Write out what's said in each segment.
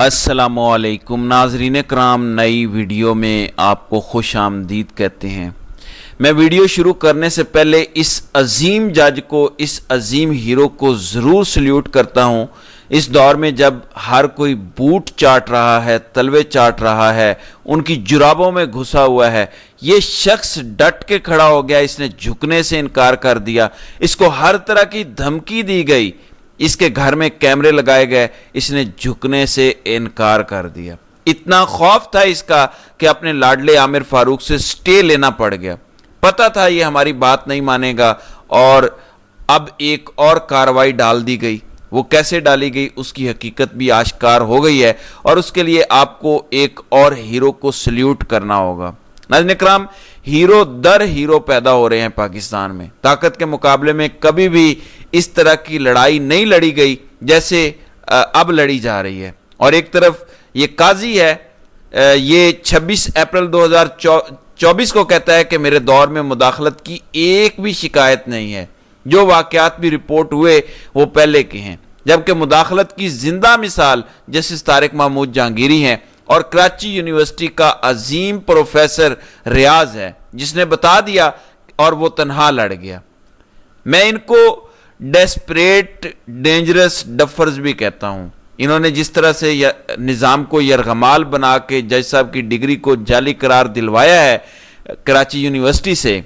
अस्सलामु अलैकुम नाज़रीन कराम, नई वीडियो में आपको खुश आमदीद कहते हैं। मैं वीडियो शुरू करने से पहले इस अजीम जज को, इस अजीम हीरो को ज़रूर सल्यूट करता हूँ। इस दौर में जब हर कोई बूट चाट रहा है, तलवे चाट रहा है, उनकी जुराबों में घुसा हुआ है, ये शख्स डट के खड़ा हो गया, इसने झुकने से इनकार कर दिया, इसको हर तरह की धमकी दी गई, इसके घर में कैमरे लगाए गए, इसने झुकने से इनकार कर दिया। इतना खौफ था इसका कि अपने लाडले आमिर फारूक से स्टे लेना पड़ गया। पता था ये हमारी बात नहीं मानेगा और अब एक और कार्रवाई डाल दी गई। वो कैसे डाली गई उसकी हकीकत भी आश्कार हो गई है और उसके लिए आपको एक और हीरो को सल्यूट करना होगा। नाज़रीन इकराम, हीरो दर हीरो पैदा हो रहे हैं पाकिस्तान में। ताकत के मुकाबले में कभी भी इस तरह की लड़ाई नहीं लड़ी गई जैसे अब लड़ी जा रही है। और एक तरफ ये काजी है, ये 26 अप्रैल 2024 को कहता है कि मेरे दौर में मुदाखलत की एक भी शिकायत नहीं है। जो वाकयात भी रिपोर्ट हुए वो पहले के हैं, जबकि मुदाखलत की जिंदा मिसाल जस्टिस तारिक महमूद जहांगीरी हैं और कराची यूनिवर्सिटी का अजीम प्रोफेसर रियाज है, जिसने बता दिया और वो तनहा लड़ गया। मैं इनको डेस्परेट डेंजरस डफर्स भी कहता हूं। इन्होंने जिस तरह से निज़ाम को यरगमाल बना के जज साहब की डिग्री को जाली करार दिलवाया है कराची यूनिवर्सिटी से,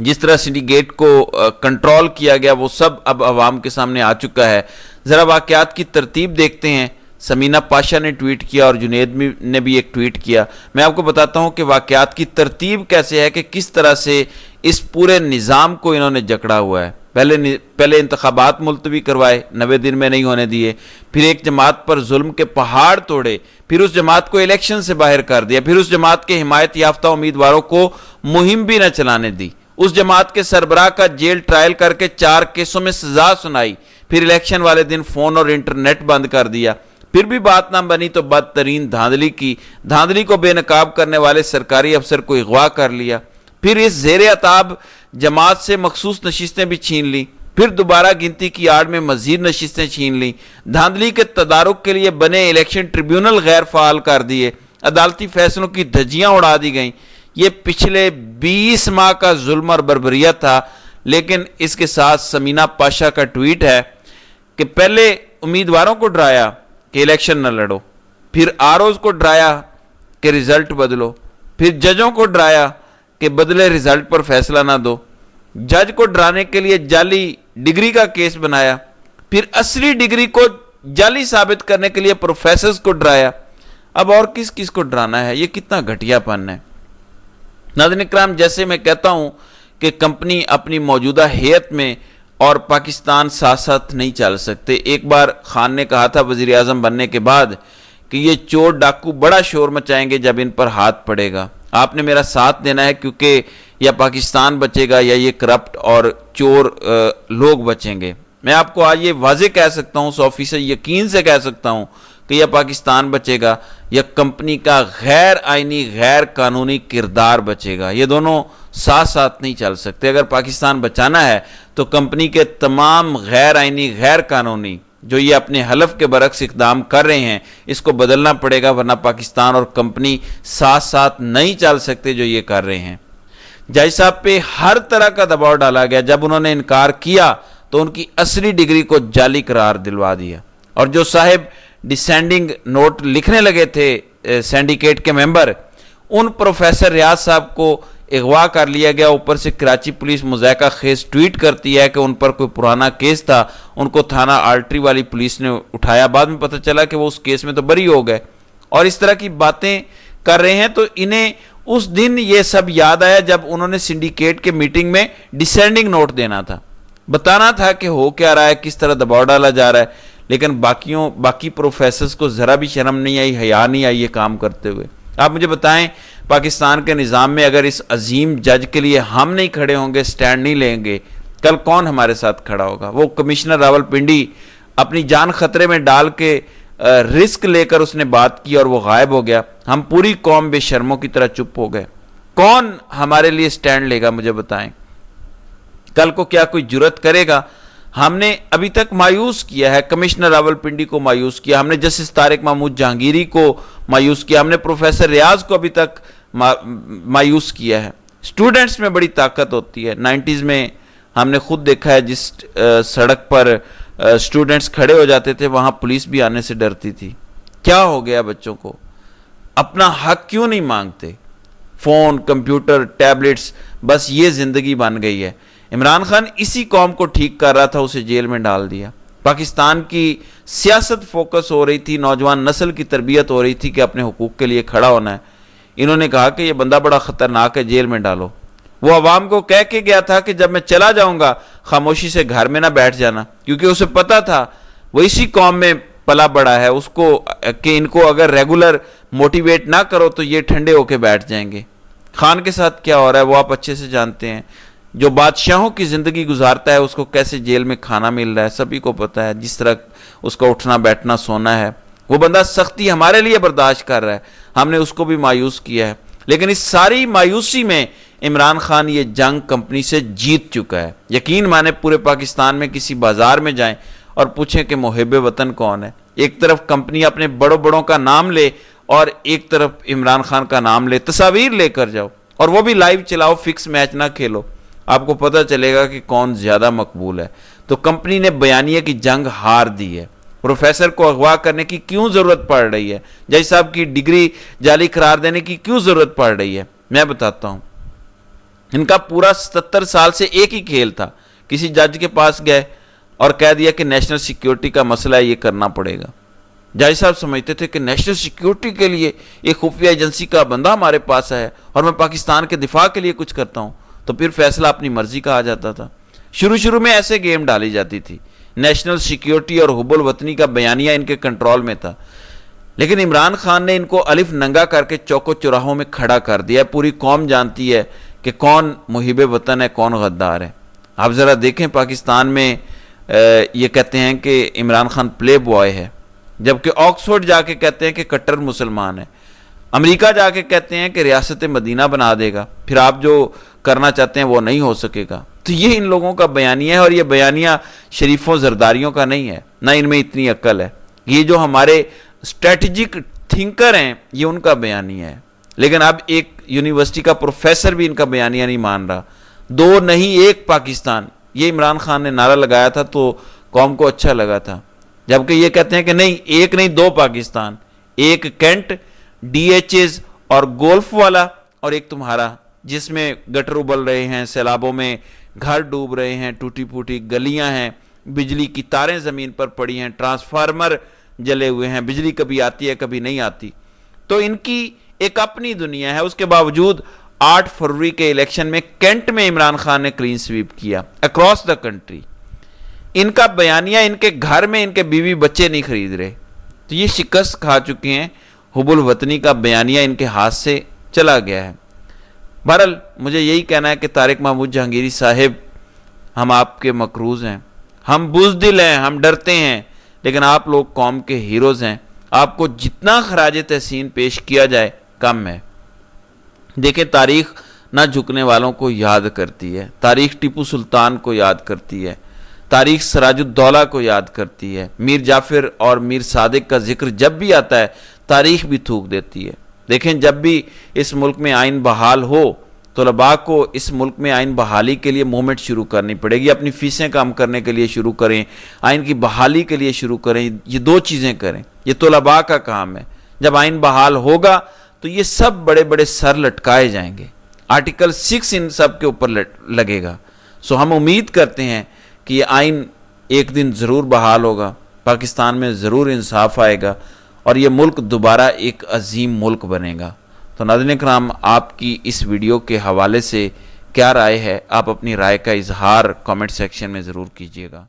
जिस तरह सिंडिकेट को कंट्रोल किया गया, वो सब अब अवाम के सामने आ चुका है। ज़रा वाक़यात की तरतीब देखते हैं। समीना पाशा ने ट्वीट किया और जुनेद ने भी एक ट्वीट किया। मैं आपको बताता हूं कि वाक़यात की तरतीब कैसे है, कि किस तरह से इस पूरे निज़ाम को इन्होंने जकड़ा हुआ है। पहले इंतखाबात मुलतवी करवाए, 90 दिन में नहीं होने दिए, फिर एक जमात पर जुल्म के पहाड़ तोड़े, फिर उस जमात को इलेक्शन से बाहर कर दिया, फिर उस जमात के हिमायत याफ्ता उम्मीदवारों को मुहिम भी न चलाने दी, उस जमात के सरबराह का जेल ट्रायल करके 4 केसों में सजा सुनाई, फिर इलेक्शन वाले दिन फोन और इंटरनेट बंद कर दिया। फिर भी बात ना बनी तो बदतरीन धांधली की, धांधली को बेनकाब करने वाले सरकारी अफसर को अगवा कर लिया, फिर इस ज़ेरे अताब जमात से मखसूस नशिस्तें भी छीन ली, फिर दोबारा गिनती की आड़ में मजीद नशिस्तें छीन ली, धांधली के तदारुक के लिए बने इलेक्शन ट्रिब्यूनल गैर फाल कर दिए, अदालती फैसलों की धज्जियां उड़ा दी गईं। ये पिछले 20 माह का जुल्म और बर्बरियत था। लेकिन इसके साथ समीना पाशा का ट्वीट है कि पहले उम्मीदवारों को डराया कि इलेक्शन न लड़ो, फिर आरओज को डराया कि रिजल्ट बदलो, फिर जजों को डराया कि बदले रिजल्ट पर फैसला ना दो, जज को डराने के लिए जाली डिग्री का केस बनाया, फिर असली डिग्री को जाली साबित करने के लिए प्रोफेसर्स को डराया। अब और किस किस को डराना है? ये कितना घटियापन है। नाज़रीन इकराम, जैसे मैं कहता हूं कि कंपनी अपनी मौजूदा हैयत में और पाकिस्तान साथ साथ नहीं चल सकते। एक बार खान ने कहा था वजीर आजम बनने के बाद कि ये चोर डाकू बड़ा शोर मचाएंगे जब इन पर हाथ पड़ेगा। आपने मेरा साथ देना है, क्योंकि या पाकिस्तान बचेगा या ये करप्ट और चोर लोग बचेंगे। मैं आपको आज ये वाज़ेह कह सकता हूँ, 100% यकीन से कह सकता हूँ कि या पाकिस्तान बचेगा या कंपनी का गैर आइनी गैर कानूनी किरदार बचेगा। ये दोनों साथ साथ नहीं चल सकते। अगर पाकिस्तान बचाना है तो कंपनी के तमाम गैर आइनी गैर कानूनी जो ये अपने हलफ के बरक्स इक़दाम कर रहे हैं, इसको बदलना पड़ेगा, वरना पाकिस्तान और कंपनी साथ साथ नहीं चल सकते जो ये कर रहे हैं। जज साहब पे हर तरह का दबाव डाला गया। जब उन्होंने इनकार किया तो उनकी असली डिग्री को जाली करार दिलवा दिया। और जो साहिब डिसेंडिंग नोट लिखने लगे थे सिंडिकेट के मेंबर, उन प्रोफेसर रियाज साहब को अगवा कर लिया गया। ऊपर से कराची पुलिस मुज़ायका खेज ट्वीट करती है कि उन पर कोई पुराना केस था, उनको थाना आर्टरी वाली पुलिस ने उठाया। बाद में पता चला कि वो उस केस में तो बरी हो गए। और इस तरह की बातें कर रहे हैं। तो इन्हें उस दिन ये सब याद आया जब उन्होंने सिंडिकेट के मीटिंग में डिसेंडिंग नोट देना था, बताना था कि हो क्या रहा है, किस तरह दबाव डाला जा रहा है। लेकिन बाकी प्रोफेसर्स को ज़रा भी शर्म नहीं आई, हया नहीं आई ये काम करते हुए। आप मुझे बताएं, पाकिस्तान के निज़ाम में अगर इस अजीम जज के लिए हम नहीं खड़े होंगे, स्टैंड नहीं लेंगे, कल कौन हमारे साथ खड़ा होगा? वो कमिश्नर रावलपिंडी अपनी जान खतरे में डाल के रिस्क लेकर उसने बात की और वो गायब हो गया। हम पूरी कौम बेशर्मों की तरह चुप हो गए। कौन हमारे लिए स्टैंड लेगा? मुझे बताएं। कल को क्या कोई जुर्रत करेगा ہم نے ابھی تک مایوس کیا ہے کمشنر راولپنڈی کو مایوس کیا، ہم نے جسٹس طارق محمود جہانگیری کو مایوس کیا، ہم نے پروفیسر ریاض کو ابھی تک مایوس کیا ہے۔ سٹوڈنٹس میں بڑی طاقت ہوتی ہے۔ 90s میں ہم نے خود دیکھا ہے جس سڑک پر سٹوڈنٹس کھڑے ہو جاتے تھے وہاں پولیس بھی آنے سے ڈرتی تھی۔ کیا ہو گیا بچوں کو؟ اپنا حق کیوں نہیں مانگتے؟ فون، کمپیوٹر، ٹیبلٹس، بس یہ زندگی بن گئی ہے۔ عمران خان اسی قوم کو ٹھیک کر رہا تھا، اسے جیل میں ڈال دیا۔ پاکستان کی سیاست فوکس ہو رہی تھی، نوجوان نسل کی تربیت ہو رہی تھی کہ اپنے حقوق کے لیے کھڑا ہونا ہے۔ انہوں نے کہا کہ یہ بندہ بڑا خطرناک ہے، جیل میں ڈالو۔ وہ عوام کو کہہ کے گیا تھا کہ جب میں چلا جاؤں گا خاموشی سے گھر میں نہ بیٹھ جانا، کیونکہ اسے پتا تھا وہ اسی قوم میں پلا بڑا ہے، اس کو کہ ان کو اگر ریگولر موٹیویٹ نہ کرو تو یہ ٹھنڈے ہو کے بیٹھ جائیں گے۔ خان کے ساتھ کیا ہو رہا ہے وہ آپ اچھے سے جانتے ہیں۔ جو بادشاہوں کی زندگی گزارتا ہے اس کو کیسے جیل میں کھانا مل رہا ہے سبھی کو پتا ہے، جس طرح اس کا اٹھنا بیٹھنا سونا ہے۔ وہ بندہ سختی ہمارے لیے برداشت کر رہا ہے، ہم نے اس کو بھی مایوس کیا ہے، لیکن اس ساری مایوسی میں عمران خان یہ جنگ کمپنی سے جیت چکا ہے۔ یقین مانے پورے پاکستان میں کسی بازار میں جائیں اور پوچھیں کہ محب وطن کون ہے، ایک طرف کمپنی اپنے بڑوں کا نام لے اور ایک طرف عمران خان کا نام لے، تصاویر لے کر جاؤ اور وہ بھی لائیو چلاؤ، فکس میچ نہ کھیلو، آپ کو پتہ چلے گا کہ کون زیادہ مقبول ہے۔ تو کمپنی نے بیانیے کی جنگ ہار دی ہے۔ پروفیسر کو اغوا کرنے کی کیوں ضرورت پڑ رہی ہے؟ جج صاحب کی ڈگری جعلی قرار دینے کی کیوں ضرورت پڑ رہی ہے؟ میں بتاتا ہوں۔ ان کا پورا 77 سال سے ایک ہی کھیل تھا، کسی جج کے پاس گئے اور کہہ دیا کہ نیشنل سیکیورٹی کا مسئلہ ہے، یہ کرنا پڑے گا۔ جج صاحب سمجھتے تھے کہ نیشنل سیکیورٹی کے لیے ایک خفیہ ایجنسی کا بندہ ہمارے پاس ہے اور میں پاکستان کے دفاع کے لیے کچھ کرتا ہوں، تو پھر فیصلہ اپنی مرضی کا آ جاتا تھا۔ شروع میں ایسے گیم ڈالی جاتی تھی، نیشنل سیکیورٹی اور حب الوطنی کا بیانیہ ان کے کنٹرول میں تھا، لیکن عمران خان نے ان کو الف ننگا کر کے چوکو چوراہوں میں کھڑا کر دیا۔ پوری قوم جانتی ہے کہ کون محب وطن ہے، کون غدار ہے۔ آپ ذرا دیکھیں پاکستان میں یہ کہتے ہیں کہ عمران خان پلے بوائے ہے، جبکہ آکسفورڈ جا کے کہتے ہیں کہ کٹر مسلمان ہے، امریکہ جا کے کہتے ہیں کہ ریاست مدینہ بنا دے گا، پھر آپ جو کرنا چاہتے ہیں وہ نہیں ہو سکے گا۔ تو یہ ان لوگوں کا بیانیہ ہے، اور یہ بیانیہ شریفوں زرداریوں کا نہیں ہے، نہ ان میں اتنی عقل ہے۔ یہ جو ہمارے اسٹریٹجک تھنکر ہیں یہ ان کا بیانیہ ہے، لیکن اب ایک یونیورسٹی کا پروفیسر بھی ان کا بیانیہ نہیں مان رہا۔ دو نہیں ایک پاکستان، یہ عمران خان نے نعرہ لگایا تھا تو قوم کو اچھا لگا تھا، جبکہ یہ کہتے ہیں کہ نہیں ایک نہیں دو پاکستان، ایک کینٹ، ڈی ایچ ایز اور گولف والا، اور ایک تمہارا جس میں گٹر ابل رہے ہیں، سیلابوں میں گھر ڈوب رہے ہیں، ٹوٹی پھوٹی گلیاں ہیں، بجلی کی تاریں زمین پر پڑی ہیں، ٹرانسفارمر جلے ہوئے ہیں، بجلی کبھی آتی ہے کبھی نہیں آتی۔ تو ان کی ایک اپنی دنیا ہے۔ اس کے باوجود 8 فروری کے الیکشن میں کینٹ میں عمران خان نے کلین سویپ کیا اکراس دا کنٹری۔ ان کا بیانیہ ان کے گھر میں ان کے بیوی بچے نہیں خرید رہے، تو یہ شکست کھا چکے ہیں، حب الوطنی کا بیانیہ ان کے ہاتھ سے چلا گیا ہے۔ بہرحال مجھے یہی کہنا ہے کہ طارق محمود جہانگیری صاحب، ہم آپ کے مقروض ہیں، ہم بزدل ہیں، ہم ڈرتے ہیں، لیکن آپ لوگ قوم کے ہیروز ہیں۔ آپ کو جتنا خراج تحسین پیش کیا جائے کم ہے۔ دیکھیں تاریخ نہ جھکنے والوں کو یاد کرتی ہے، تاریخ ٹیپو سلطان کو یاد کرتی ہے، تاریخ سراج الدولہ کو یاد کرتی ہے، میر جعفر اور میر صادق کا ذکر جب بھی آتا ہے تاریخ بھی تھوک دیتی ہے۔ دیکھیں جب بھی اس ملک میں آئین بحال ہو، طلباء کو اس ملک میں آئین بحالی کے لیے موومنٹ شروع کرنی پڑے گی، اپنی فیسیں کم کرنے کے لیے شروع کریں، آئین کی بحالی کے لیے شروع کریں، یہ دو چیزیں کریں، یہ طلباء کا کام ہے۔ جب آئین بحال ہوگا تو یہ سب بڑے بڑے سر لٹکائے جائیں گے، آرٹیکل 6 ان سب کے اوپر لگے گا۔ سو ہم امید کرتے ہیں کہ یہ آئین ایک دن ضرور بحال ہوگا، پاکستان میں ضرور انصاف آئے گا اور یہ ملک دوبارہ ایک عظیم ملک بنے گا۔ تو ناظرین کرام، آپ کی اس ویڈیو کے حوالے سے کیا رائے ہے؟ آپ اپنی رائے کا اظہار کامنٹ سیکشن میں ضرور کیجیے گا۔